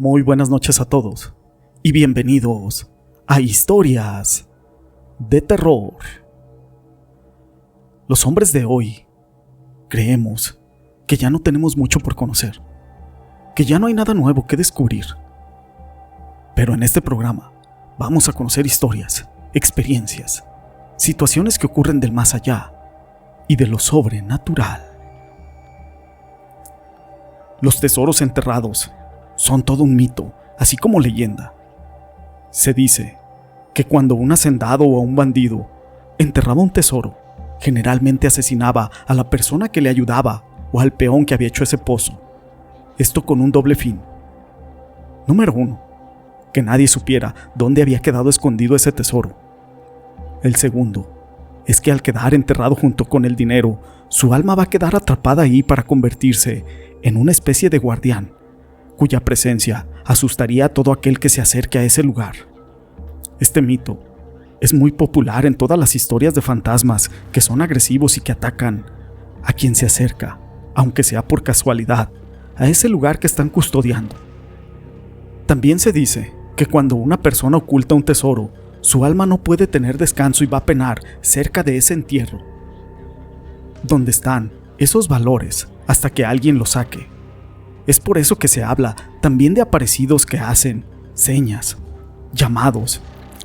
Muy buenas noches a todos y bienvenidos a Historias de Terror. Los hombres de hoy creemos que ya no tenemos mucho por conocer, que ya no hay nada nuevo que descubrir. Pero en este programa vamos a conocer historias, experiencias, situaciones que ocurren del más allá y de lo sobrenatural. Los tesoros enterrados son todo un mito, así como leyenda. Se dice que cuando un hacendado o un bandido enterraba un tesoro, generalmente asesinaba a la persona que le ayudaba o al peón que había hecho ese pozo. Esto con un doble fin. Número 1, que nadie supiera dónde había quedado escondido ese tesoro. El segundo es que al quedar enterrado junto con el dinero, su alma va a quedar atrapada ahí para convertirse en una especie de guardián, cuya presencia asustaría a todo aquel que se acerque a ese lugar. Este mito es muy popular en todas las historias de fantasmas que son agresivos y que atacan a quien se acerca, aunque sea por casualidad, a ese lugar que están custodiando. También se dice que cuando una persona oculta un tesoro, su alma no puede tener descanso y va a penar cerca de ese entierro, donde están esos valores hasta que alguien los saque. Es por eso que se habla también de aparecidos que hacen señas, llamados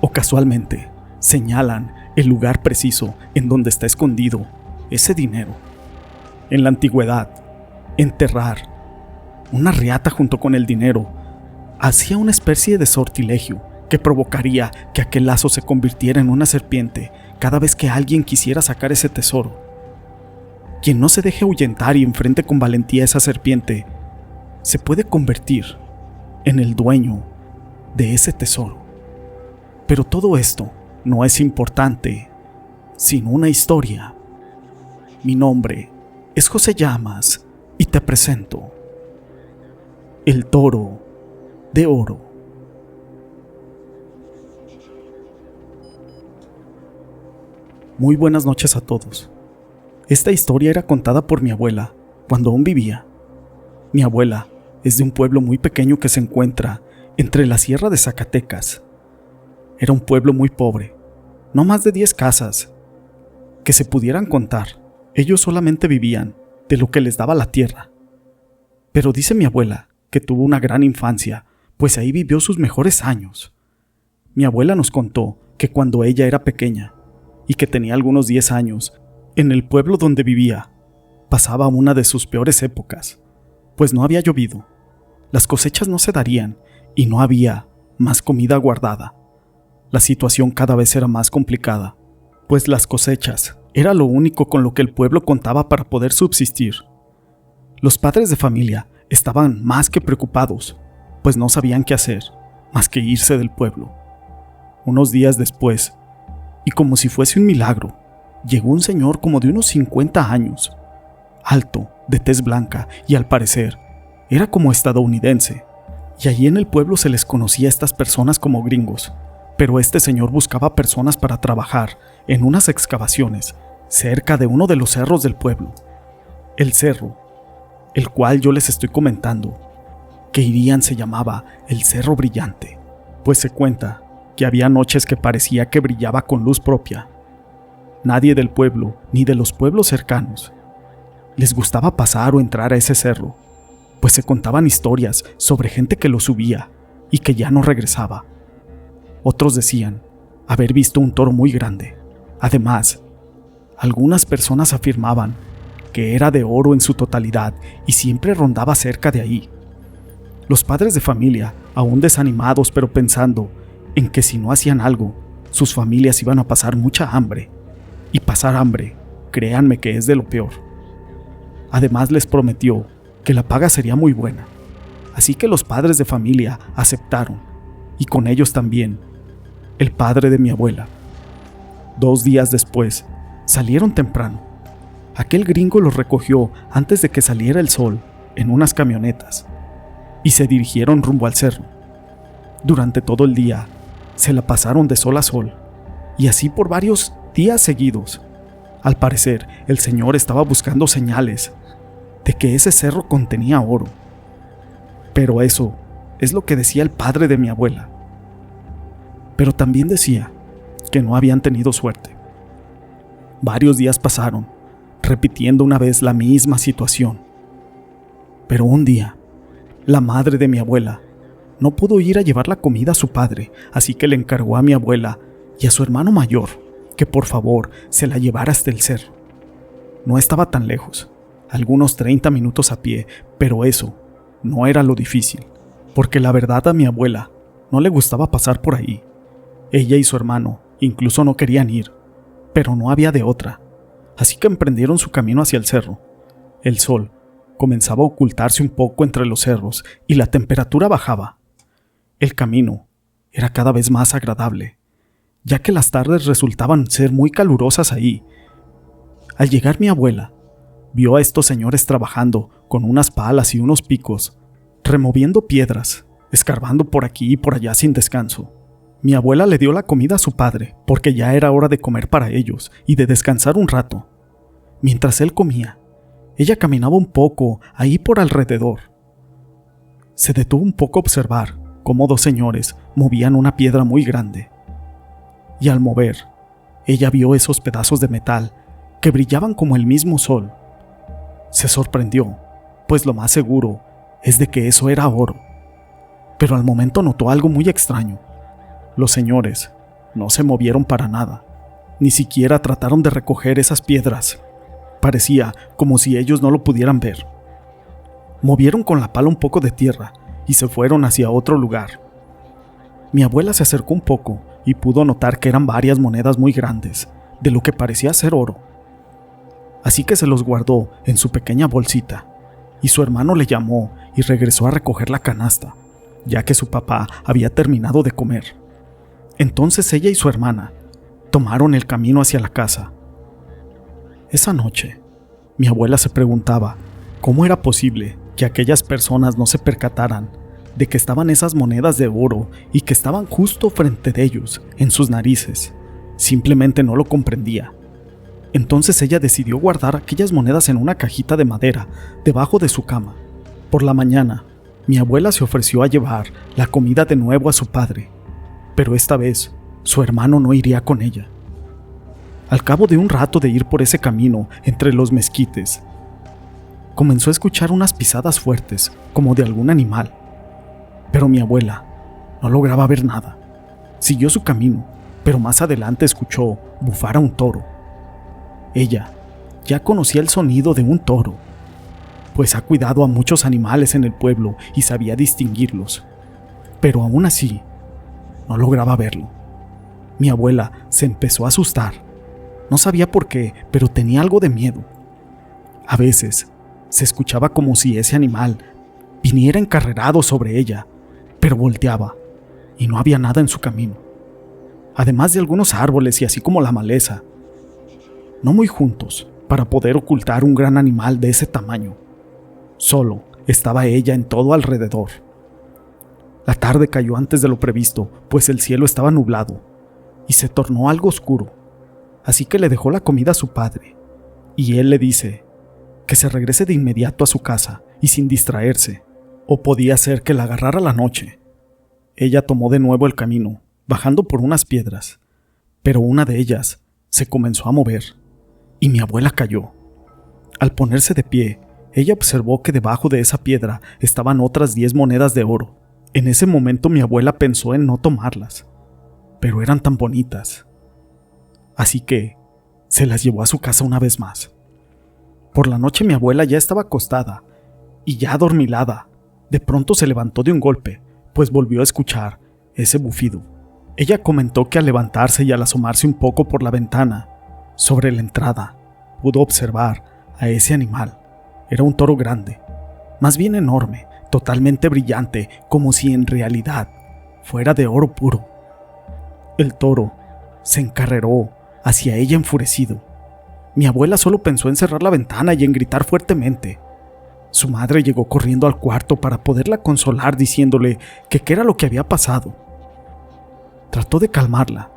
o casualmente señalan el lugar preciso en donde está escondido ese dinero. En la antigüedad, enterrar una riata junto con el dinero hacía una especie de sortilegio que provocaría que aquel lazo se convirtiera en una serpiente cada vez que alguien quisiera sacar ese tesoro. Quien no se deje ahuyentar y enfrente con valentía a esa serpiente se puede convertir en el dueño de ese tesoro. Pero todo esto no es importante sin una historia. Mi nombre es José Llamas y te presento El Toro de Oro. Muy buenas noches a todos. Esta historia era contada por mi abuela cuando aún vivía. Mi abuela es de un pueblo muy pequeño que se encuentra entre la Sierra de Zacatecas. Era un pueblo muy pobre, no más de 10 casas que se pudieran contar. Ellos solamente vivían de lo que les daba la tierra. Pero dice mi abuela que tuvo una gran infancia, pues ahí vivió sus mejores años. Mi abuela nos contó que cuando ella era pequeña y que tenía algunos 10 años, en el pueblo donde vivía pasaba una de sus peores épocas, pues no había llovido, las cosechas no se darían y no había más comida guardada. La situación cada vez era más complicada, pues las cosechas era lo único con lo que el pueblo contaba para poder subsistir. Los padres de familia estaban más que preocupados, pues no sabían qué hacer más que irse del pueblo. Unos días después, y como si fuese un milagro, llegó un señor como de unos 50 años, alto, de tez blanca y al parecer era como estadounidense, y allí en el pueblo se les conocía a estas personas como gringos, pero este señor buscaba personas para trabajar en unas excavaciones cerca de uno de los cerros del pueblo. El cerro, el cual yo les estoy comentando, que irían se llamaba el Cerro Brillante, pues se cuenta que había noches que parecía que brillaba con luz propia. Nadie del pueblo, ni de los pueblos cercanos, les gustaba pasar o entrar a ese cerro, pues se contaban historias sobre gente que lo subía y que ya no regresaba. Otros decían haber visto un toro muy grande. Además, algunas personas afirmaban que era de oro en su totalidad y siempre rondaba cerca de ahí. Los padres de familia, aún desanimados pero pensando en que si no hacían algo, sus familias iban a pasar mucha hambre. Y pasar hambre, créanme que es de lo peor. Además les prometió que la paga sería muy buena. Así que los padres de familia aceptaron, y con ellos también el padre de mi abuela. 2 días después, salieron temprano. Aquel gringo los recogió antes de que saliera el sol en unas camionetas y se dirigieron rumbo al cerro. Durante todo el día se la pasaron de sol a sol, y así por varios días seguidos. Al parecer, el señor estaba buscando señales de que ese cerro contenía oro. Pero eso es lo que decía el padre de mi abuela. Pero también decía que no habían tenido suerte. Varios días pasaron, repitiendo una vez la misma situación. Pero un día, la madre de mi abuela no pudo ir a llevar la comida a su padre, así que le encargó a mi abuela y a su hermano mayor que por favor se la llevara hasta el cerro. No estaba tan lejos, algunos 30 minutos a pie, pero eso no era lo difícil, porque la verdad a mi abuela no le gustaba pasar por ahí. Ella y su hermano incluso no querían ir, pero no había de otra, así que emprendieron su camino hacia el cerro. El sol comenzaba a ocultarse un poco entre los cerros y la temperatura bajaba. El camino era cada vez más agradable, ya que las tardes resultaban ser muy calurosas ahí. Al llegar mi abuela, vio a estos señores trabajando con unas palas y unos picos, removiendo piedras, escarbando por aquí y por allá sin descanso. Mi abuela le dio la comida a su padre, porque ya era hora de comer para ellos y de descansar un rato. Mientras él comía, ella caminaba un poco ahí por alrededor. Se detuvo un poco a observar cómo dos señores movían una piedra muy grande. Y al mover, ella vio esos pedazos de metal que brillaban como el mismo sol. Se sorprendió, pues lo más seguro es de que eso era oro. Pero al momento notó algo muy extraño. Los señores no se movieron para nada, ni siquiera trataron de recoger esas piedras. Parecía como si ellos no lo pudieran ver. Movieron con la pala un poco de tierra y se fueron hacia otro lugar. Mi abuela se acercó un poco y pudo notar que eran varias monedas muy grandes, de lo que parecía ser oro. Así que se los guardó en su pequeña bolsita, y su hermano le llamó y regresó a recoger la canasta, ya que su papá había terminado de comer. Entonces ella y su hermana tomaron el camino hacia la casa. Esa noche, mi abuela se preguntaba cómo era posible que aquellas personas no se percataran de que estaban esas monedas de oro y que estaban justo frente de ellos, en sus narices. Simplemente no lo comprendía. Entonces ella decidió guardar aquellas monedas en una cajita de madera debajo de su cama. Por la mañana, mi abuela se ofreció a llevar la comida de nuevo a su padre, pero esta vez su hermano no iría con ella. Al cabo de un rato de ir por ese camino entre los mezquites, comenzó a escuchar unas pisadas fuertes, como de algún animal. Pero mi abuela no lograba ver nada. Siguió su camino, pero más adelante escuchó bufar a un toro. Ella ya conocía el sonido de un toro, pues ha cuidado a muchos animales en el pueblo y sabía distinguirlos. Pero aún así, no lograba verlo. Mi abuela se empezó a asustar. No sabía por qué, pero tenía algo de miedo. A veces se escuchaba como si ese animal viniera encarrerado sobre ella, pero volteaba y no había nada en su camino, además de algunos árboles y así como la maleza, no muy juntos para poder ocultar un gran animal de ese tamaño. Solo estaba ella en todo alrededor. La tarde cayó antes de lo previsto, pues el cielo estaba nublado y se tornó algo oscuro, así que le dejó la comida a su padre, y él le dice que se regrese de inmediato a su casa y sin distraerse, o podía ser que la agarrara la noche. Ella tomó de nuevo el camino, bajando por unas piedras, pero una de ellas se comenzó a mover, y mi abuela cayó. Al ponerse de pie, ella observó que debajo de esa piedra estaban otras 10 monedas de oro. En ese momento mi abuela pensó en no tomarlas, pero eran tan bonitas. Así que se las llevó a su casa una vez más. Por la noche mi abuela ya estaba acostada y ya adormilada. De pronto se levantó de un golpe, pues volvió a escuchar ese bufido. Ella comentó que al levantarse y al asomarse un poco por la ventana, sobre la entrada, pudo observar a ese animal. Era un toro grande, más bien enorme, totalmente brillante, como si en realidad fuera de oro puro. El toro se encarreró hacia ella enfurecido. Mi abuela solo pensó en cerrar la ventana y en gritar fuertemente. Su madre llegó corriendo al cuarto para poderla consolar, diciéndole que qué era lo que había pasado. Trató de calmarla,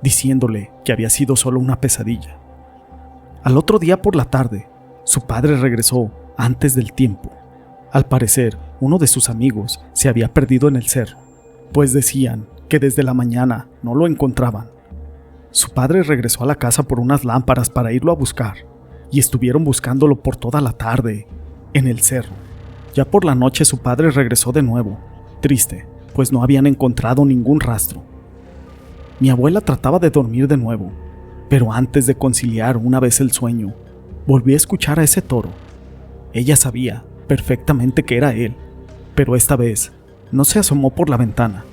diciéndole que había sido solo una pesadilla. Al otro día por la tarde, su padre regresó antes del tiempo. Al parecer, uno de sus amigos se había perdido en el cerro, pues decían que desde la mañana no lo encontraban. Su padre regresó a la casa por unas lámparas para irlo a buscar, y estuvieron buscándolo por toda la tarde, en el cerro. Ya por la noche su padre regresó de nuevo, triste, pues no habían encontrado ningún rastro. Mi abuela trataba de dormir de nuevo, pero antes de conciliar una vez el sueño, volví a escuchar a ese toro. Ella sabía perfectamente que era él, pero esta vez no se asomó por la ventana,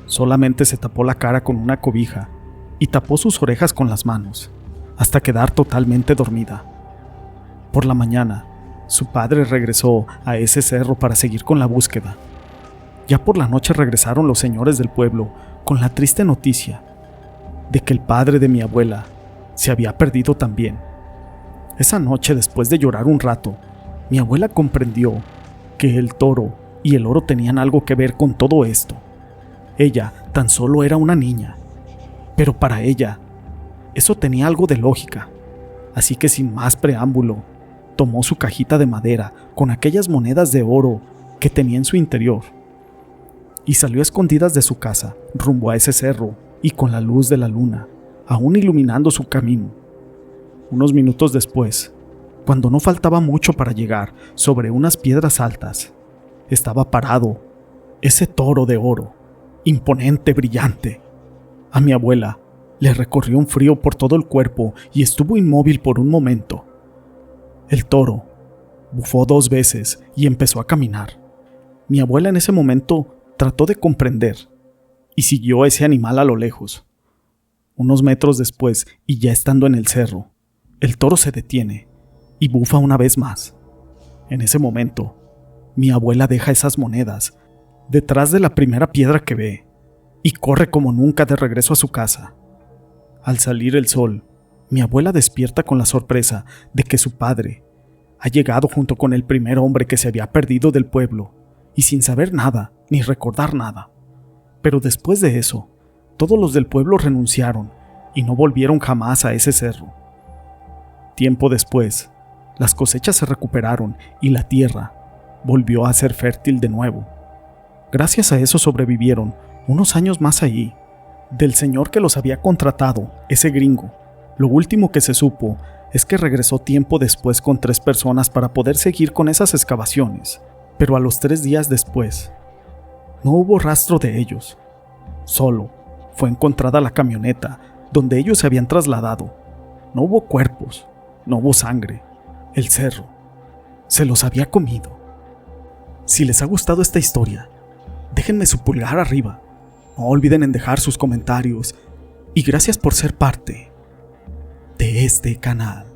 solamente se tapó la cara con una cobija y tapó sus orejas con las manos, hasta quedar totalmente dormida. Por la mañana, su padre regresó a ese cerro para seguir con la búsqueda. Ya por la noche regresaron los señores del pueblo con la triste noticia de que el padre de mi abuela se había perdido también. Esa noche, después de llorar un rato, mi abuela comprendió que el toro y el oro tenían algo que ver con todo esto. Ella tan solo era una niña, pero para ella eso tenía algo de lógica, así que sin más preámbulo, tomó su cajita de madera con aquellas monedas de oro que tenía en su interior y salió a escondidas de su casa rumbo a ese cerro y con la luz de la luna aún iluminando su camino. Unos minutos después, cuando no faltaba mucho para llegar sobre unas piedras altas, estaba parado ese toro de oro, imponente, brillante. A mi abuela le recorrió un frío por todo el cuerpo y estuvo inmóvil por un momento. El toro bufó 2 veces y empezó a caminar. Mi abuela en ese momento trató de comprender y siguió a ese animal a lo lejos. Unos metros después, y ya estando en el cerro, el toro se detiene y bufa una vez más. En ese momento, mi abuela deja esas monedas detrás de la primera piedra que ve y corre como nunca de regreso a su casa. Al salir el sol, mi abuela despierta con la sorpresa de que su padre ha llegado junto con el primer hombre que se había perdido del pueblo y sin saber nada ni recordar nada. Pero después de eso, todos los del pueblo renunciaron y no volvieron jamás a ese cerro. Tiempo después, las cosechas se recuperaron y la tierra volvió a ser fértil de nuevo. Gracias a eso sobrevivieron unos años más allí. Del señor que los había contratado, ese gringo, lo último que se supo es que regresó tiempo después con 3 personas para poder seguir con esas excavaciones, pero a los 3 días después, no hubo rastro de ellos. Solo fue encontrada la camioneta donde ellos se habían trasladado. No hubo cuerpos, no hubo sangre. El cerro se los había comido. Si les ha gustado esta historia, déjenme su pulgar arriba. No olviden en dejar sus comentarios y gracias por ser parte de este canal.